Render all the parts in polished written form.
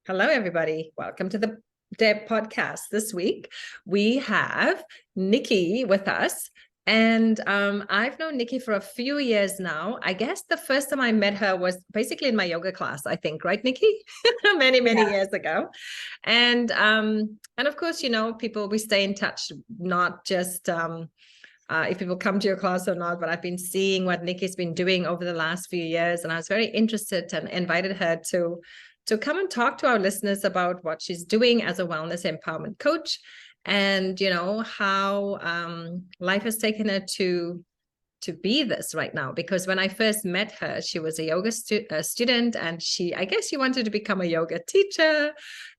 Hello, everybody. Welcome to the Deb podcast. This week, we have Nikki with us. And I've known Nikki for a few years now. I guess the first time I met her was basically in my yoga class, I think, right, Nikki? many years ago. And of course, you know, people, we stay in touch, not just if people come to your class or not, but I've been seeing what Nikki's been doing over the last few years. And I was very interested and invited her to come and talk to our listeners about what she's doing as a wellness empowerment coach, and you know how life has taken her to be this right now. Because when I first met her, she was a yoga student, and I guess she wanted to become a yoga teacher.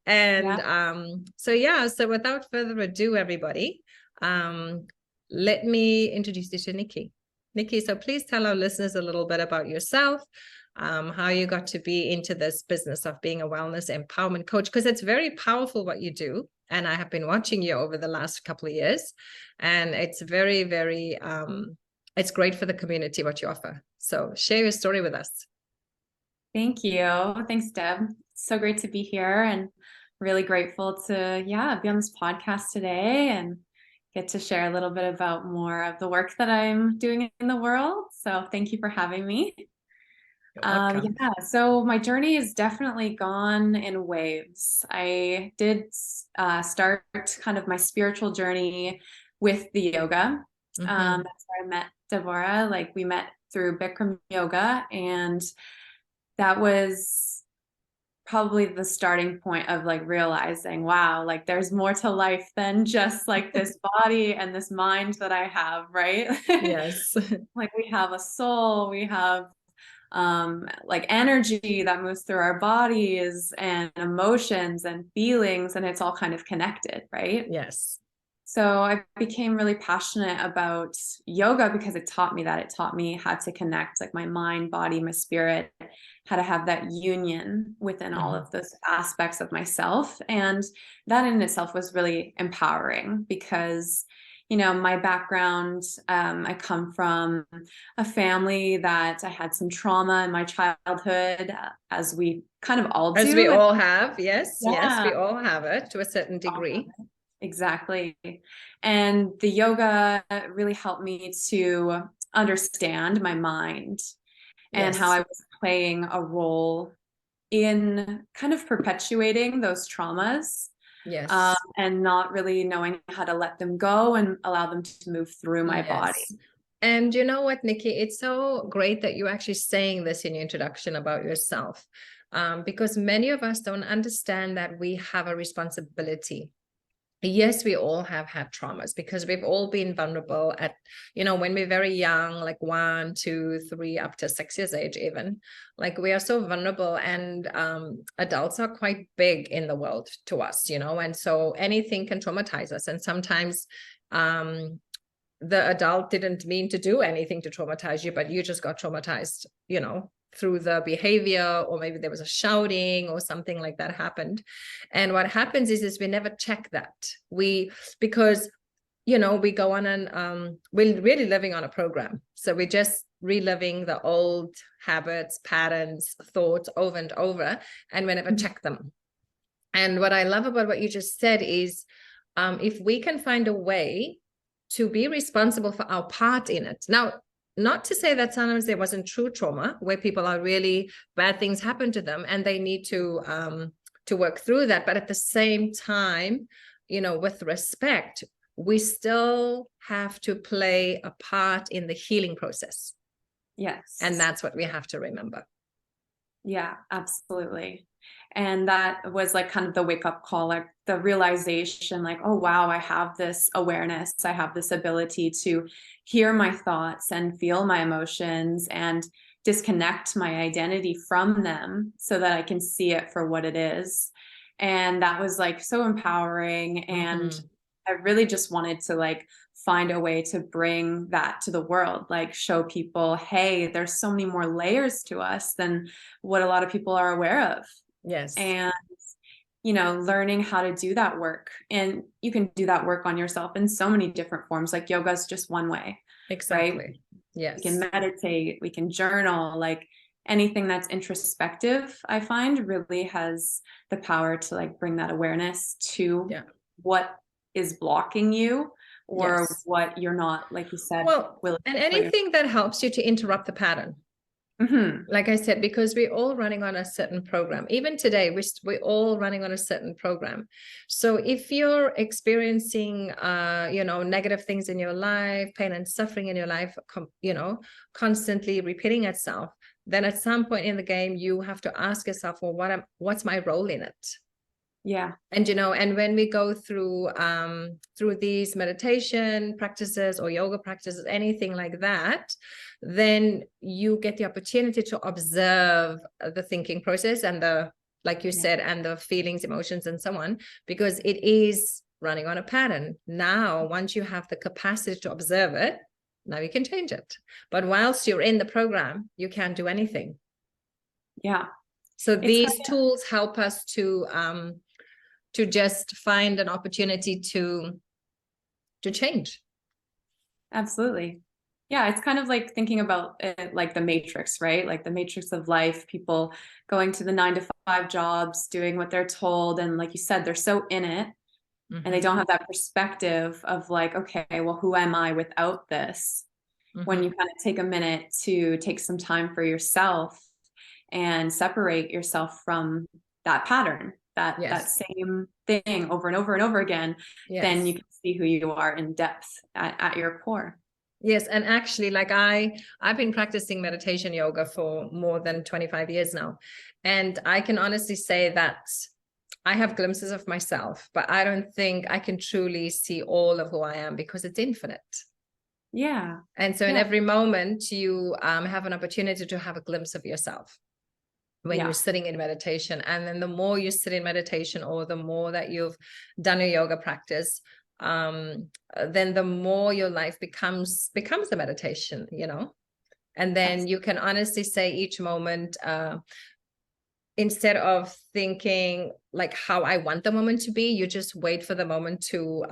And so without further ado, everybody, let me introduce you to Nikki. Nikki, so please tell our listeners a little bit about yourself. How you got to be into this business of being a wellness empowerment coach, because it's very powerful what you do. And I have been watching you over the last couple of years, and it's very, very, it's great for the community what you offer. So share your story with us. Thank you. Thanks, Deb. So great to be here, and really grateful to, be on this podcast today and get to share a little bit about more of the work that I'm doing in the world. So thank you for having me. So my journey has definitely gone in waves. I did start kind of my spiritual journey with the yoga. That's where I met Deborah. Like, we met through Bikram yoga, and that was probably the starting point of like realizing, wow, like there's more to life than just like this body and this mind that I have, right? Yes. Like, we have a soul, we have like energy that moves through our bodies, and emotions and feelings, and it's all kind of connected, right? Yes. So I became really passionate about yoga because it taught me how to connect like my mind, body, my spirit, how to have that union within all of those aspects of myself. And that in itself was really empowering because, you know, my background, I come from a family that I had some trauma in my childhood, as we kind of all do. As we all have. Yes. Yeah. Yes, we all have it to a certain degree. Exactly. And the yoga really helped me to understand my mind and how I was playing a role in kind of perpetuating those traumas. Yes. And not really knowing how to let them go and allow them to move through my body. And you know what, Nikki, it's so great that you're actually saying this in your introduction about yourself, because many of us don't understand that we have a responsibility. Yes, we all have had traumas because we've all been vulnerable at, you know, when we're very young, like 1, 2, 3, up to 6 years age, even. Like, we are so vulnerable, and adults are quite big in the world to us, you know, and so anything can traumatize us. And sometimes the adult didn't mean to do anything to traumatize you, but you just got traumatized, you know, through the behavior, or maybe there was a shouting or something like that happened. And what happens is we never check that. Because, you know, we go on and we're really living on a program. So we're just reliving the old habits, patterns, thoughts over and over, and we never check them. And what I love about what you just said is, if we can find a way to be responsible for our part in it. Now, not to say that sometimes there wasn't true trauma where people are really bad things happen to them and they need to work through that. But at the same time, you know, with respect, we still have to play a part in the healing process. Yes. And that's what we have to remember. Yeah, absolutely. And that was like kind of the wake up call, like the realization, like, oh, wow, I have this awareness. I have this ability to hear my thoughts and feel my emotions and disconnect my identity from them so that I can see it for what it is. And that was like so empowering. And I really just wanted to like find a way to bring that to the world, like show people, hey, there's so many more layers to us than what a lot of people are aware of. Yes. And, you know, learning how to do that work. And you can do that work on yourself in so many different forms. Like, yoga is just one way. Exactly. Right? Yes. We can meditate, we can journal, like anything that's introspective, I find, really has the power to like bring that awareness to what is blocking you, or what you're not, like you said, well, willing and to put anything that helps you to interrupt the pattern. Like I said, because we're all running on a certain program. Even today, we're all running on a certain program. So if you're experiencing, negative things in your life, pain and suffering in your life, constantly repeating itself, then at some point in the game, you have to ask yourself, well, what's my role in it? Yeah. And, and when we go through these meditation practices or yoga practices, anything like that, then you get the opportunity to observe the thinking process and like you said, and the feelings, emotions, and so on, because it is running on a pattern. Now, once you have the capacity to observe it, now you can change it. But whilst you're in the program, you can't do anything. Yeah. So these tools help us to just find an opportunity to change. Absolutely. Yeah, it's kind of like thinking about it like the matrix, right? Like the matrix of life, people going to the 9-to-5 jobs, doing what they're told. And like you said, they're so in it and they don't have that perspective of like, okay, well, who am I without this? When you kind of take a minute to take some time for yourself and separate yourself from that pattern, that same thing over and over and over again, then you can see who you are in depth at your core. Yes. And actually, like I've been practicing meditation yoga for more than 25 years now. And I can honestly say that I have glimpses of myself, but I don't think I can truly see all of who I am because it's infinite. Yeah. And so in every moment you have an opportunity to have a glimpse of yourself when you're sitting in meditation. And then the more you sit in meditation, or the more that you've done a yoga practice, then the more your life becomes a meditation, and then you can honestly say each moment, instead of thinking like how I want the moment to be, you just wait for the moment to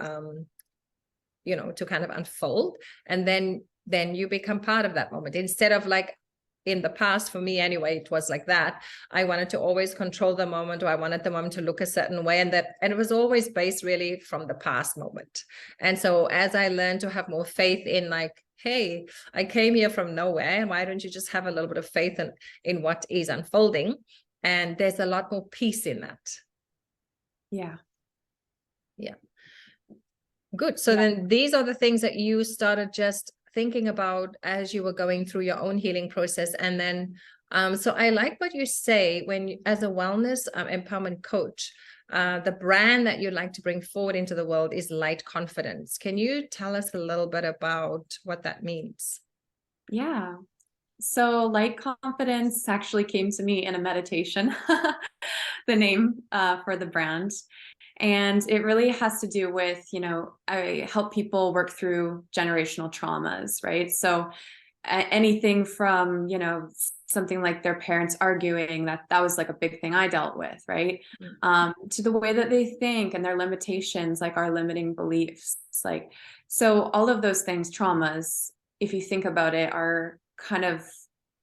to kind of unfold, and then you become part of that moment. Instead of like, in the past, for me anyway, it was like that. I wanted to always control the moment, or I wanted the moment to look a certain way. And it was always based really from the past moment. And so as I learned to have more faith in like, hey, I came here from nowhere, and why don't you just have a little bit of faith in what is unfolding? And there's a lot more peace in that. Yeah. Yeah. Good. So then these are the things that you started just thinking about as you were going through your own healing process. And then, so I like what you say when as a wellness empowerment coach, the brand that you'd like to bring forward into the world is light confidence. Can you tell us a little bit about what that means? Yeah. So light confidence actually came to me in a meditation, the name for the brand. And it really has to do with, I help people work through generational traumas, right? So anything from, something like their parents arguing, that was like a big thing I dealt with, right? To the way that they think and their limitations, like our limiting beliefs. Like, so all of those things, traumas, if you think about it, are kind of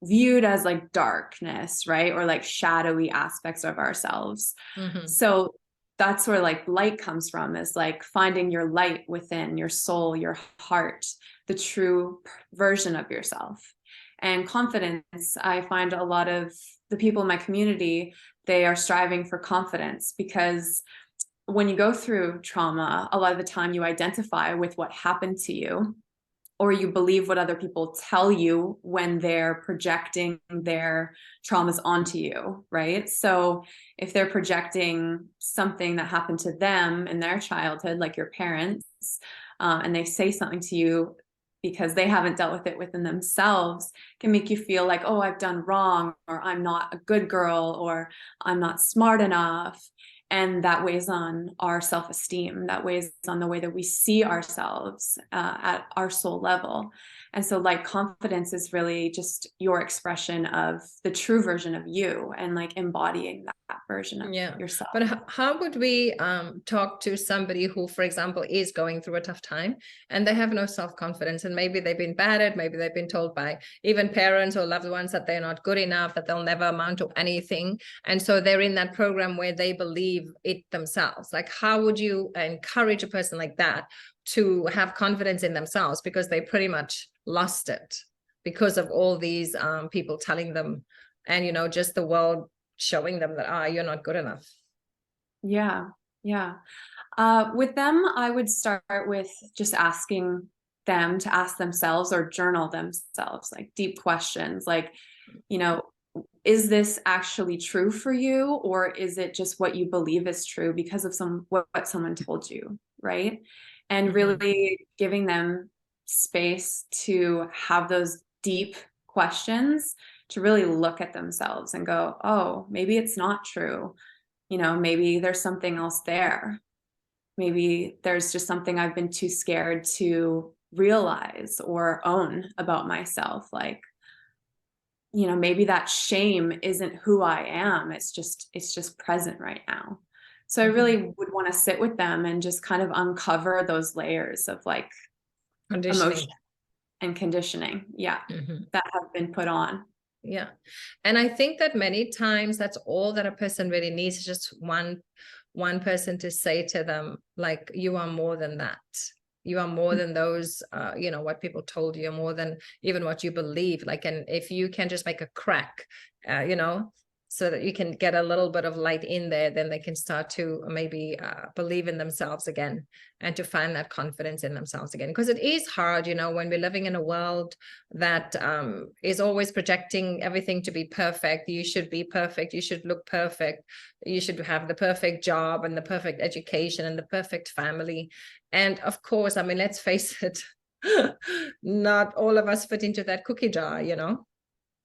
viewed as like darkness, right? Or like shadowy aspects of ourselves. So that's where like light comes from, is like finding your light within your soul, your heart, the true version of yourself. And confidence, I find a lot of the people in my community, they are striving for confidence, because when you go through trauma, a lot of the time you identify with what happened to you, or you believe what other people tell you when they're projecting their traumas onto you, right? So if they're projecting something that happened to them in their childhood, like your parents, and they say something to you because they haven't dealt with it within themselves, can make you feel like, oh, I've done wrong, or I'm not a good girl, or I'm not smart enough. And that weighs on our self-esteem, that weighs on the way that we see ourselves at our soul level. And so like confidence is really just your expression of the true version of you and like embodying that version of yourself. But how would we talk to somebody who, for example, is going through a tough time and they have no self-confidence, and maybe they've been battered, maybe they've been told by even parents or loved ones that they're not good enough, that they'll never amount to anything. And so they're in that program where they believe it themselves. Like, how would you encourage a person like that to have confidence in themselves, because they pretty much lost it because of all these people telling them, and, you know, just the world showing them that, you're not good enough? Yeah. With them, I would start with just asking them to ask themselves or journal themselves, like deep questions, like, you know, is this actually true for you, or is it just what you believe is true because of what someone told you, right? And really giving them space to have those deep questions, to really look at themselves and go, oh, maybe it's not true. You know, maybe there's something else there. Maybe there's just something I've been too scared to realize or own about myself. Like, you know, maybe that shame isn't who I am. It's just present right now. So I really would want to sit with them and just kind of uncover those layers of like emotion and conditioning. Yeah. That have been put on. Yeah. And I think that many times that's all that a person really needs, is just one person to say to them, like, you are more than that. You are more than those, you know, what people told you, more than even what you believe. Like, and if you can just make a crack, you know, so that you can get a little bit of light in there, then they can start to maybe believe in themselves again, and to find that confidence in themselves again. Because it is hard, you know, when we're living in a world that is always projecting everything to be perfect. You should be perfect. You should look perfect. You should have the perfect job and the perfect education and the perfect family. And of course, I mean, let's face it, not all of us fit into that cookie jar, you know,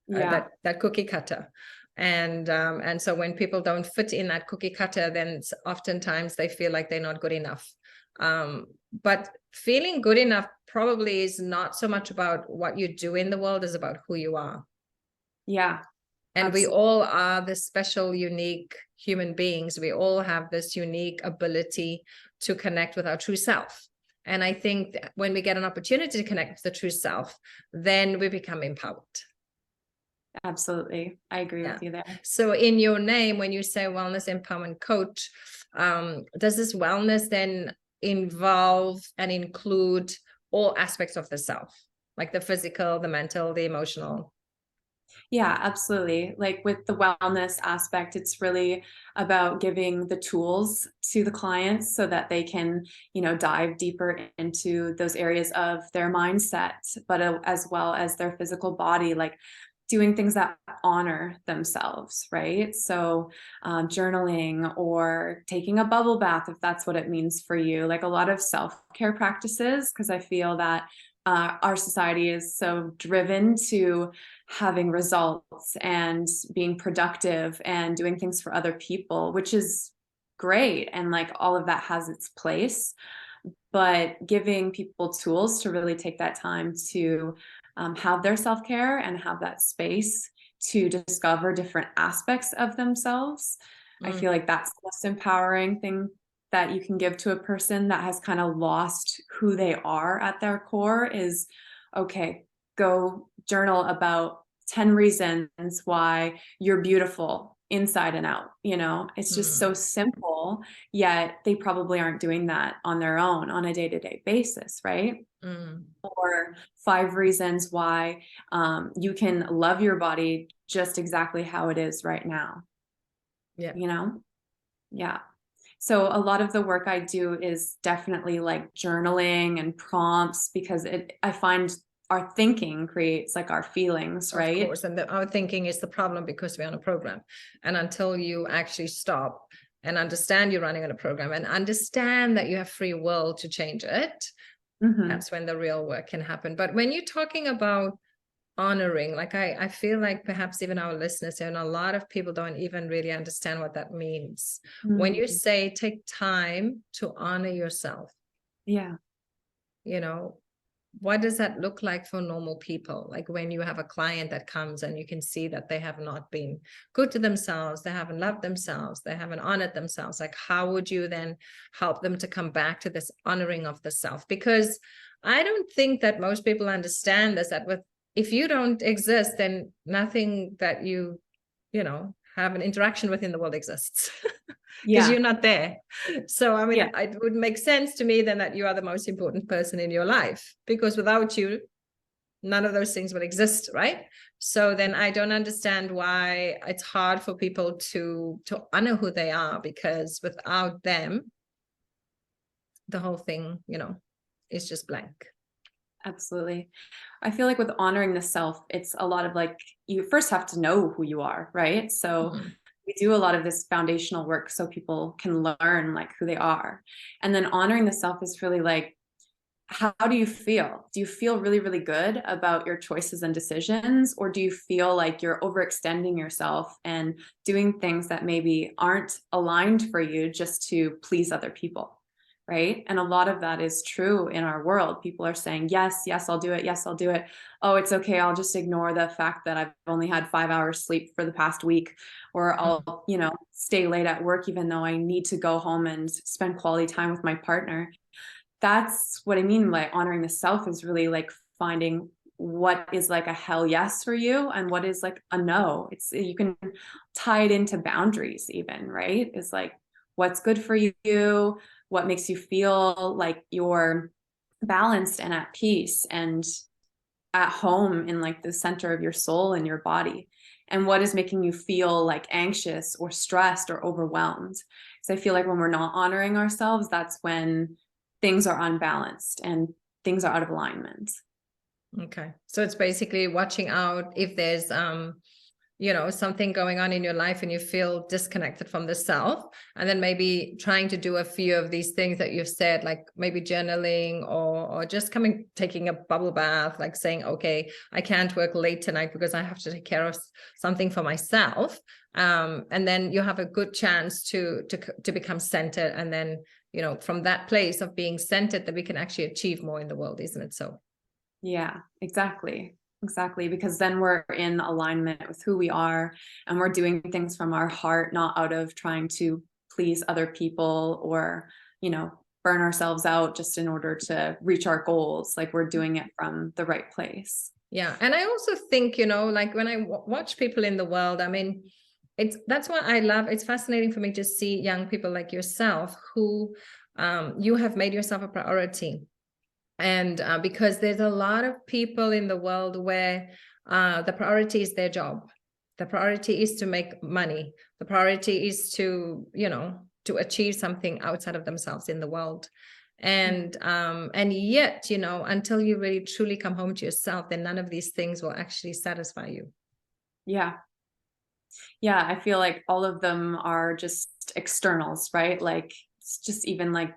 that cookie cutter. And so when people don't fit in that cookie cutter, then oftentimes they feel like they're not good enough. But feeling good enough probably is not so much about what you do in the world, is about who you are. Yeah. And absolutely. we all are the special, unique human beings. We all have this unique ability to connect with our true self. And I think that when we get an opportunity to connect with the true self, then we become empowered. Absolutely. I agree with you there. So in your name, when you say Wellness Empowerment Coach, does this wellness then involve and include all aspects of the self, like the physical, the mental, the emotional? Yeah, absolutely. Like with the wellness aspect, it's really about giving the tools to the clients so that they can, you know, dive deeper into those areas of their mindset, but as well as their physical body, like doing things that honor themselves, right? So journaling or taking a bubble bath, if that's what it means for you, like a lot of self-care practices, because I feel that our society is so driven to having results and being productive and doing things for other people, which is great. And like all of that has its place, but giving people tools to really take that time to have their self-care and have that space to discover different aspects of themselves. I feel like that's the most empowering thing that you can give to a person that has kind of lost who they are at their core is, okay, go journal about 10 reasons why you're beautiful inside and out. You know, it's just so simple, yet they probably aren't doing that on their own on a day-to-day basis, right? Or 5 reasons why you can love your body just exactly how it is right now. Yeah. You know? Yeah. So a lot of the work I do is definitely like journaling and prompts, because I find our thinking creates like our feelings, right? Of course. And our thinking is the problem because we're on a program. And until you actually stop and understand you're running on a program and understand that you have free will to change it, that's when the real work can happen. But when you're talking about honoring, like I feel like perhaps even our listeners and a lot of people don't even really understand what that means. When you say take time to honor yourself, yeah, you know, what does that look like for normal people? Like when you have a client that comes and you can see that they have not been good to themselves, they haven't loved themselves, they haven't honored themselves. Like, how would you then help them to come back to this honoring of the self? Because I don't think that most people understand this, that if you don't exist, then nothing that you have an interaction with in the world exists. Because you're not there. So, I mean, it would make sense to me then that you are the most important person in your life, because without you, none of those things would exist, right? So then I don't understand why it's hard for people to honor who they are, because without them, the whole thing, is just blank. Absolutely. I feel like with honoring the self, it's a lot of like, you first have to know who you are, right? So we do a lot of this foundational work so people can learn like who they are. And then honoring the self is really like, how do you feel? Do you feel really, really good about your choices and decisions? Or do you feel like you're overextending yourself and doing things that maybe aren't aligned for you just to please other people? Right. And a lot of that is true in our world. People are saying, yes, I'll do it. Yes, I'll do it. Oh, it's okay. I'll just ignore the fact that I've only had 5 hours sleep for the past week, or I'll, stay late at work, even though I need to go home and spend quality time with my partner. That's what I mean by honoring the self, is really like finding what is like a hell yes for you and what is like a no. You can tie it into boundaries even, right? It's like, what's good for you, what makes you feel like you're balanced and at peace and at home in like the center of your soul and your body, and what is making you feel like anxious or stressed or overwhelmed. So I feel like when we're not honoring ourselves, that's when things are unbalanced and things are out of alignment. Okay. So it's basically watching out if there's something going on in your life and you feel disconnected from the self, and then maybe trying to do a few of these things that you've said, like maybe journaling or just taking a bubble bath, like saying, okay, I can't work late tonight because I have to take care of something for myself. And then you have a good chance to become centered. And then, from that place of being centered, that we can actually achieve more in the world, isn't it so? Yeah, exactly. Exactly. Because then we're in alignment with who we are, and we're doing things from our heart, not out of trying to please other people or, burn ourselves out just in order to reach our goals. Like we're doing it from the right place. Yeah. And I also think, like when I watch people in the world, I mean, that's why I love, it's fascinating for me to see young people like yourself who you have made yourself a priority. And because there's a lot of people in the world where the priority is their job. The priority is to make money. The priority is to, to achieve something outside of themselves in the world. And yet, until you really truly come home to yourself, then none of these things will actually satisfy you. Yeah. Yeah. I feel like all of them are just externals, right? Like it's just even like,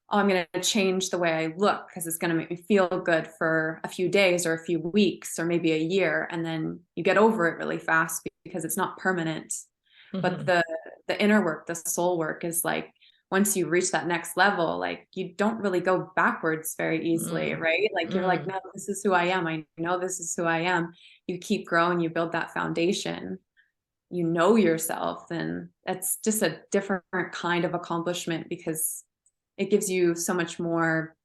oh, I'm going to change the way I look because it's going to make me feel good for a few days or a few weeks or maybe a year. And then you get over it really fast because it's not permanent. But the inner work, the soul work is like, once you reach that next level, like you don't really go backwards very easily, right? Like you're like, no, this is who I am. I know this is who I am. You keep growing, you build that foundation, you know yourself, and that's just a different kind of accomplishment because it gives you so much more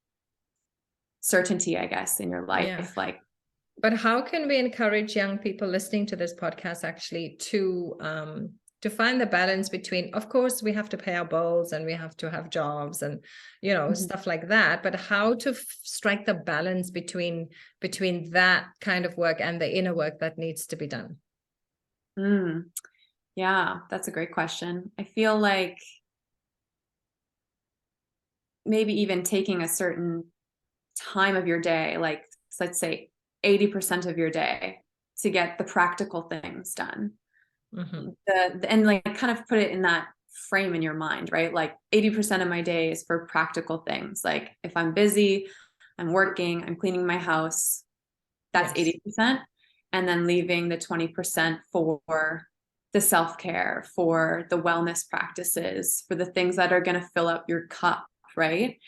certainty, I guess, in your life. Yeah. Like, but how can we encourage young people listening to this podcast actually to find the balance between, of course, we have to pay our bills and we have to have jobs and, stuff like that, but how to strike the balance between that kind of work and the inner work that needs to be done? Yeah, that's a great question. I feel like maybe even taking a certain time of your day, like let's say 80% of your day, to get the practical things done. And like kind of put it in that frame in your mind, right? Like 80% of my day is for practical things. Like if I'm busy, I'm working, I'm cleaning my house, that's 80%. And then leaving the 20% for the self-care, for the wellness practices, for the things that are going to fill up your cup, right?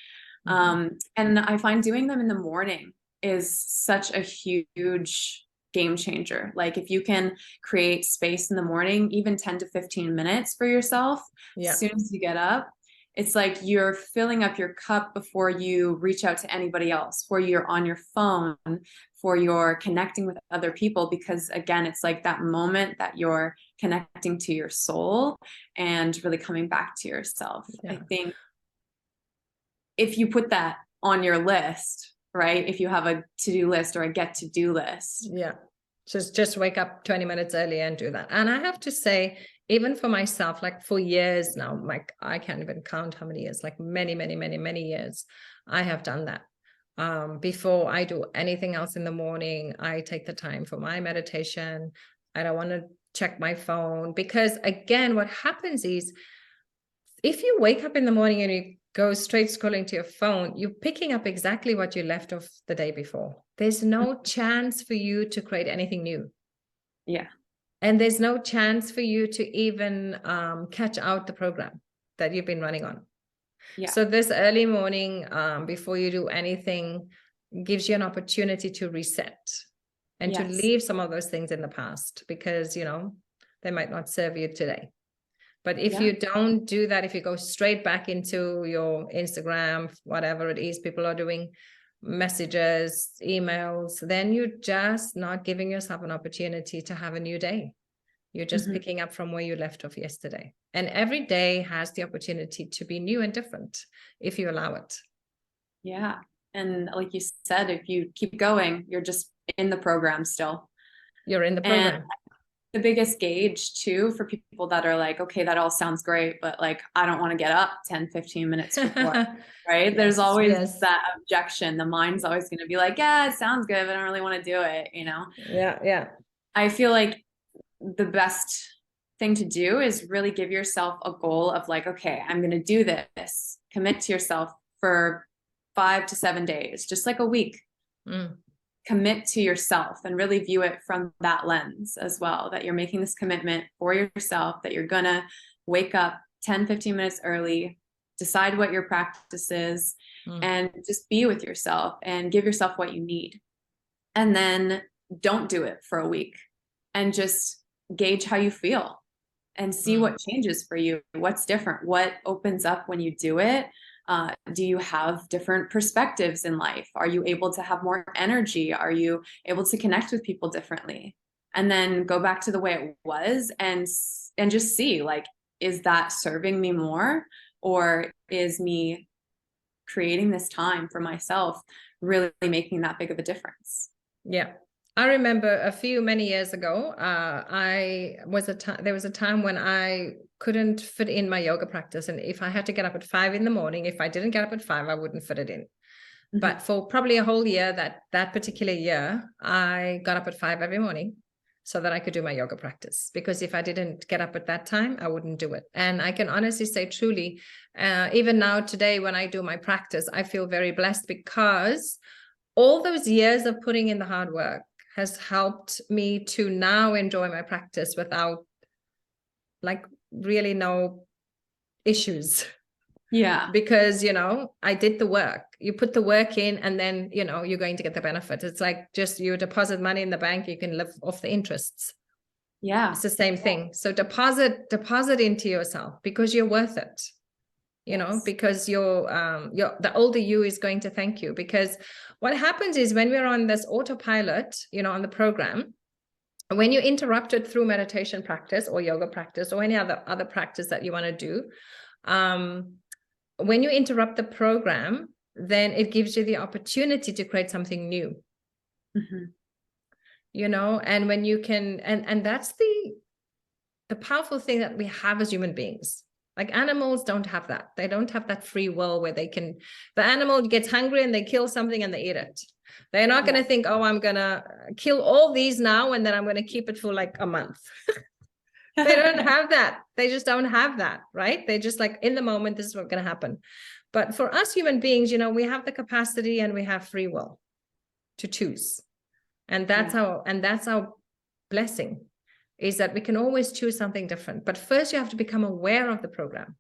And I find doing them in the morning is such a huge game changer. Like if you can create space in the morning, even 10 to 15 minutes for yourself, Yeah. as soon as you get up, it's like you're filling up your cup before you reach out to anybody else, before you're on your phone, for you're connecting with other people. Because again, it's like that moment that you're connecting to your soul and really coming back to yourself. Yeah. I think if you put that on your list, right? If you have a to-do list or a get to-do list. Yeah. Just wake up 20 minutes earlier and do that. And I have to say, even for myself, like for years now, like I can't even count how many years, like many, many, many, many years, I have done that. Before I do anything else in the morning, I take the time for my meditation. I don't want to check my phone, because again, what happens is if you wake up in the morning and you go straight scrolling to your phone, you're picking up exactly what you left off the day before. There's no chance for you to create anything new. Yeah. And there's no chance for you to even catch out the program that you've been running on. Yeah. So this early morning, before you do anything, gives you an opportunity to reset and to leave some of those things in the past, because, you know, they might not serve you today. But if you don't do that, if you go straight back into your Instagram, whatever it is people are doing, messages, emails, then you're just not giving yourself an opportunity to have a new day. You're just picking up from where you left off yesterday. And every day has the opportunity to be new and different if you allow it. Yeah. And like you said, if you keep going, you're just in the program still. You're in the program. And the biggest gauge too for people that are like, okay, that all sounds great, but like, I don't want to get up 10, 15 minutes before, right? Yes, There's always that objection. The mind's always going to be like, yeah, it sounds good, but I don't really want to do it, you know? Yeah, yeah. I feel like the best thing to do is really give yourself a goal of like, okay, I'm going to do this. Commit to yourself for 5 to 7 days, just like a week. Commit to yourself and really view it from that lens as well, that you're making this commitment for yourself, that you're going to wake up 10, 15 minutes early, decide what your practice is, and just be with yourself and give yourself what you need. And then don't do it for a week and just gauge how you feel and see what changes for you. What's different? What opens up when you do it? Do you have different perspectives in life? Are you able to have more energy? Are you able to connect with people differently? And then go back to the way it was and just see, like, is that serving me more, or is me creating this time for myself really making that big of a difference? Yeah. I remember many years ago, there was a time when I couldn't fit in my yoga practice. And if I had to get up at 5 in the morning, if I didn't get up at 5, I wouldn't fit it in. But for probably a whole year, that particular year, I got up at 5 every morning so that I could do my yoga practice. Because if I didn't get up at that time, I wouldn't do it. And I can honestly say, truly, even now today, when I do my practice, I feel very blessed, because all those years of putting in the hard work has helped me to now enjoy my practice without like really no issues. Yeah. Because, you know, I did the work. You put the work in, and then, you know, you're going to get the benefit. It's like just you deposit money in the bank, you can live off the interests. Yeah. It's the same thing. So deposit into yourself, because you're worth it. You know, because the older you is going to thank you. Because what happens is, when we're on this autopilot, you know, on the program, when you interrupt it through meditation practice or yoga practice or any other practice that you want to do, when you interrupt the program, then it gives you the opportunity to create something new. You know, and when you can, and that's the powerful thing that we have as human beings. Like animals don't have that. They don't have that free will where the animal gets hungry and they kill something and they eat it. They're not going to think, oh, I'm going to kill all these now and then I'm going to keep it for like a month. They don't have that. They just don't have that, right? They're just like, in the moment, this is what's going to happen. But for us human beings, you know, we have the capacity and we have free will to choose. And that's our blessing, is that we can always choose something different. But first you have to become aware of the program,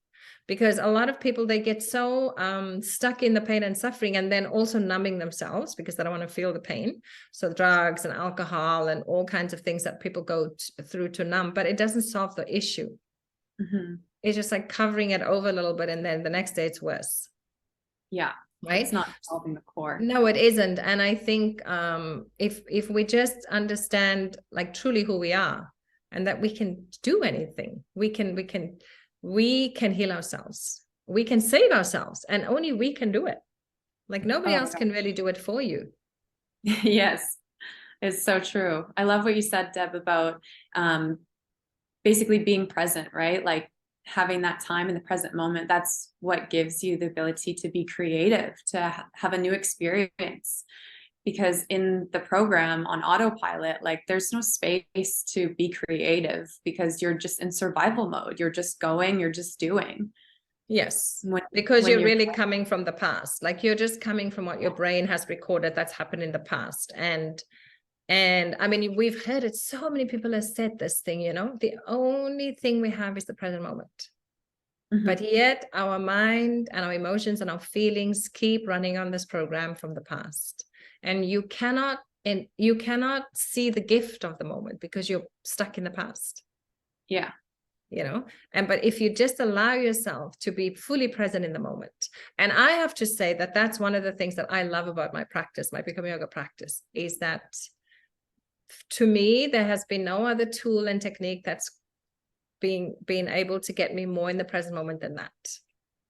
because a lot of people, they get so stuck in the pain and suffering, and then also numbing themselves because they don't want to feel the pain. So drugs and alcohol and all kinds of things that people go through to numb, but it doesn't solve the issue. Mm-hmm. It's just like covering it over a little bit, and then the next day it's worse. Yeah. Right. It's not solving the core. No, it isn't. And I think if we just understand like truly who we are, and that we can do anything, we can heal ourselves, we can save ourselves, and only we can do it. Like nobody else can really do it for you. Yes, it's so true. I love what you said, Deb, about basically being present, right? Like having that time in the present moment. That's what gives you the ability to be creative, to have a new experience. Because in the program on autopilot, like there's no space to be creative because you're just in survival mode. You're just going, you're just doing. Yes, because you're really coming from the past. Like you're just coming from what your brain has recorded that's happened in the past. And I mean, we've heard it. So many people have said this thing, you know, the only thing we have is the present moment. Mm-hmm. But yet our mind and our emotions and our feelings keep running on this program from the past. And you cannot see the gift of the moment because you're stuck in the past. Yeah. You know, but if you just allow yourself to be fully present in the moment. And I have to say that that's one of the things that I love about my practice, my Bikram yoga practice, is that to me, there has been no other tool and technique that's being able to get me more in the present moment than that.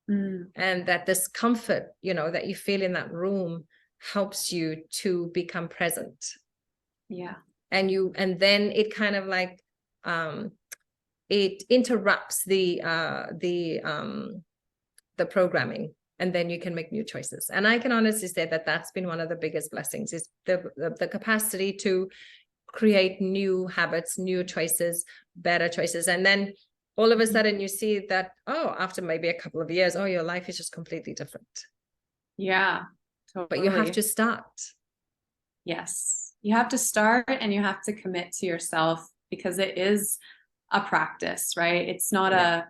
And that this comfort, you know, that you feel in that room helps you to become present. Yeah. And then it kind of like it interrupts the programming, and then you can make new choices. And I can honestly say that that's been one of the biggest blessings, is the capacity to create new habits, new choices, better choices. And then all of a sudden you see that, after maybe a couple of years, your life is just completely different. Yeah, totally. But you have to start. Yes, you have to start, and you have to commit to yourself, because it is a practice, right? It's not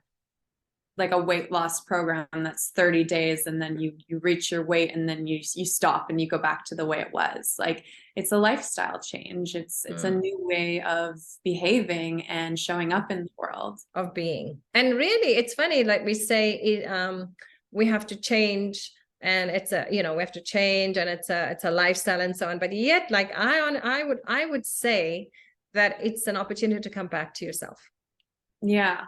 like a weight loss program that's 30 days and then you reach your weight and then you stop and you go back to the way it was. Like it's a lifestyle change. It's a new way of behaving and showing up in the world, of being. And really, it's funny, like we say, we have to change, and it's we have to change, and it's a lifestyle and so on. But yet, like I would say that it's an opportunity to come back to yourself. Yeah.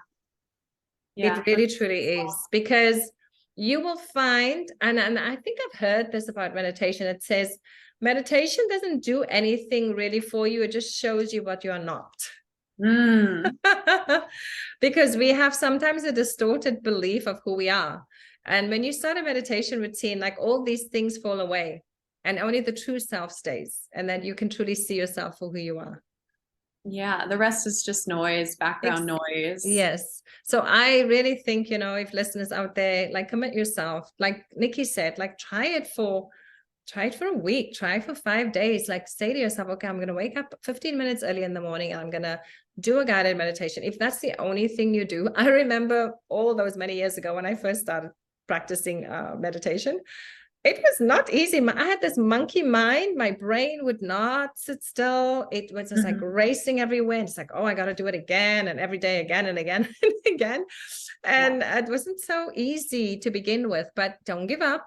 It really truly is, because you will find, and I think I've heard this about meditation. It says meditation doesn't do anything really for you. It just shows you what you are not. Because we have sometimes a distorted belief of who we are. And when you start a meditation routine, like all these things fall away, and only the true self stays. And then you can truly see yourself for who you are. Yeah, the rest is just noise, background noise. Yes. So I really think, if listeners out there, like, commit yourself, like Nikki said, like try it for a week, try it for 5 days. Like say to yourself, okay, I'm going to wake up 15 minutes early in the morning and I'm going to do a guided meditation. If that's the only thing you do, I remember all those many years ago when I first started practicing meditation, it was not easy. I had this monkey mind. My brain would not sit still. It was just like racing everywhere. And it's like, I got to do it again, and every day again and again and again. And it wasn't so easy to begin with, but don't give up.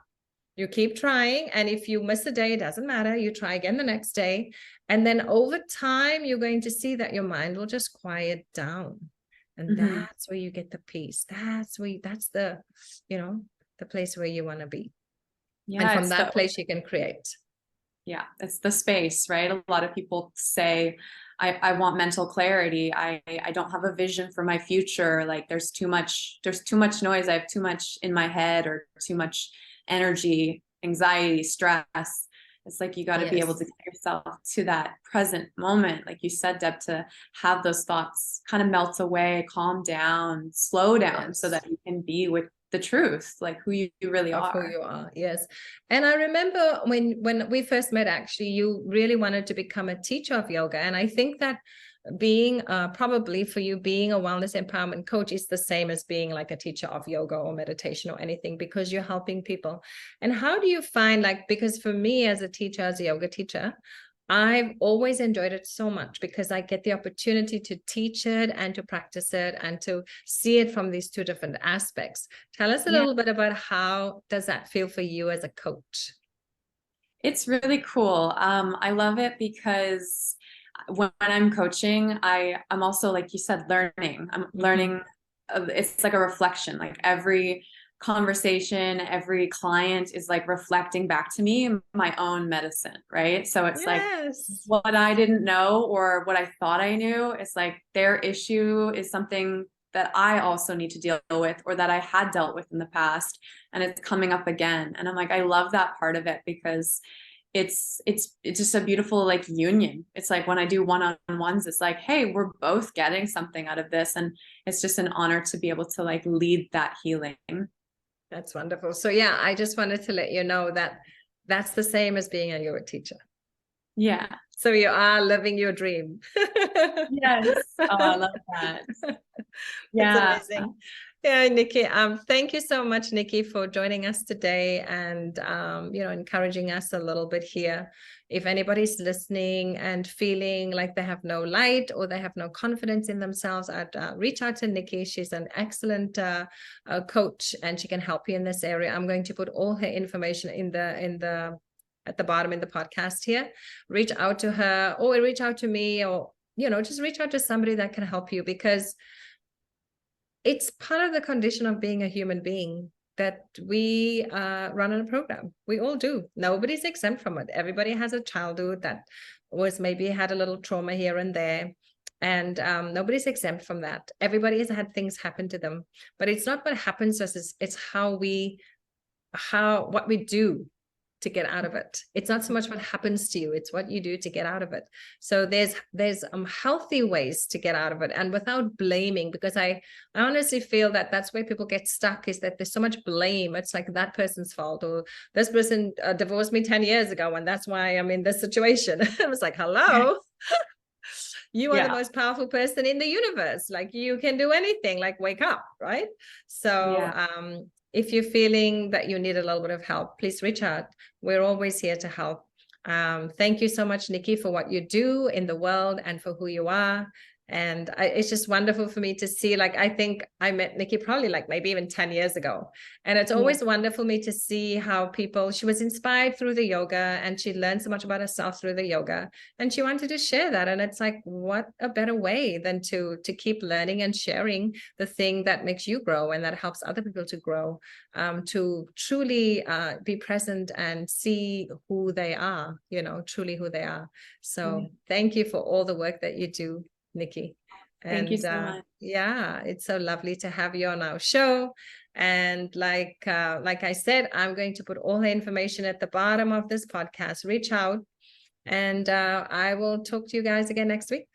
You keep trying. And if you miss a day, it doesn't matter. You try again the next day. And then over time, you're going to see that your mind will just quiet down. And that's where you get the peace. That's the place where you want to be. Yeah, and from that place you can create. Yeah, it's the space, right? A lot of people say, I want mental clarity. I don't have a vision for my future. Like there's too much noise. I have too much in my head, or too much energy, anxiety, stress. It's like, you got to be able to get yourself to that present moment. Like you said, Deb, to have those thoughts kind of melt away, calm down, slow down, so that you can be with the truth, like who you really are. Who you are. Yes. And I remember when we first met, actually, you really wanted to become a teacher of yoga. And I think that being probably for you, being a wellness empowerment coach is the same as being like a teacher of yoga or meditation or anything, because you're helping people. And how do you find, like, because for me as a teacher, as a yoga teacher, I've always enjoyed it so much because I get the opportunity to teach it and to practice it and to see it from these two different aspects. Tell us a little bit about how does that feel for you as a coach? It's really cool. I love it because when I'm coaching, I'm also, like you said, learning. I'm learning. It's like a reflection. Like every conversation, every client is like reflecting back to me my own medicine, right? So it's like what I didn't know or what I thought I knew, it's like their issue is something that I also need to deal with, or that I had dealt with in the past, and it's coming up again. And I'm like, I love that part of it because it's just a beautiful like union. It's like when I do one-on-ones, it's like, hey, we're both getting something out of this, and it's just an honor to be able to like lead that healing. That's wonderful. So yeah, I just wanted to let you know that that's the same as being a yoga teacher. Yeah. So you are living your dream. Yes. Oh, I love that. Yeah. It's amazing. Yeah, Nikki. Thank you so much, Nikki, for joining us today and encouraging us a little bit here. If anybody's listening and feeling like they have no light or they have no confidence in themselves, I'd reach out to Nikki. She's an excellent coach, and she can help you in this area. I'm going to put all her information at the bottom in the podcast here. Reach out to her or reach out to me, or just reach out to somebody that can help you, because it's part of the condition of being a human being that we run on a program. We all do. Nobody's exempt from it. Everybody has a childhood that was maybe had a little trauma here and there. And nobody's exempt from that. Everybody has had things happen to them. But it's not what happens to us, it's what we do to get out of it. It's not so much what happens to you, it's what you do to get out of it. So there's healthy ways to get out of it, and without blaming, because I honestly feel that that's where people get stuck, is that there's so much blame. It's like that person's fault, or this person divorced me 10 years ago and that's why I'm in this situation. I was like, hello. You are the most powerful person in the universe. Like, you can do anything. Like, wake up, right? So if you're feeling that you need a little bit of help, please reach out. We're always here to help. Thank you so much, Nikki, for what you do in the world and for who you are. And it's just wonderful for me to see, like, I think I met Nikki probably like maybe even 10 years ago. And it's always wonderful for me to see how she was inspired through the yoga, and she learned so much about herself through the yoga, and she wanted to share that. And it's like, what a better way than to keep learning and sharing the thing that makes you grow and that helps other people to grow, to truly be present and see who they are, truly who they are. So thank you for all the work that you do, Nikki. And thank you so much. Yeah, it's so lovely to have you on our show. And like I said, I'm going to put all the information at the bottom of this podcast. Reach out, and I will talk to you guys again next week.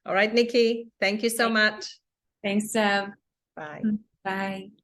All right, Nikki, thank you so much. Thanks, Deb. Bye. Bye.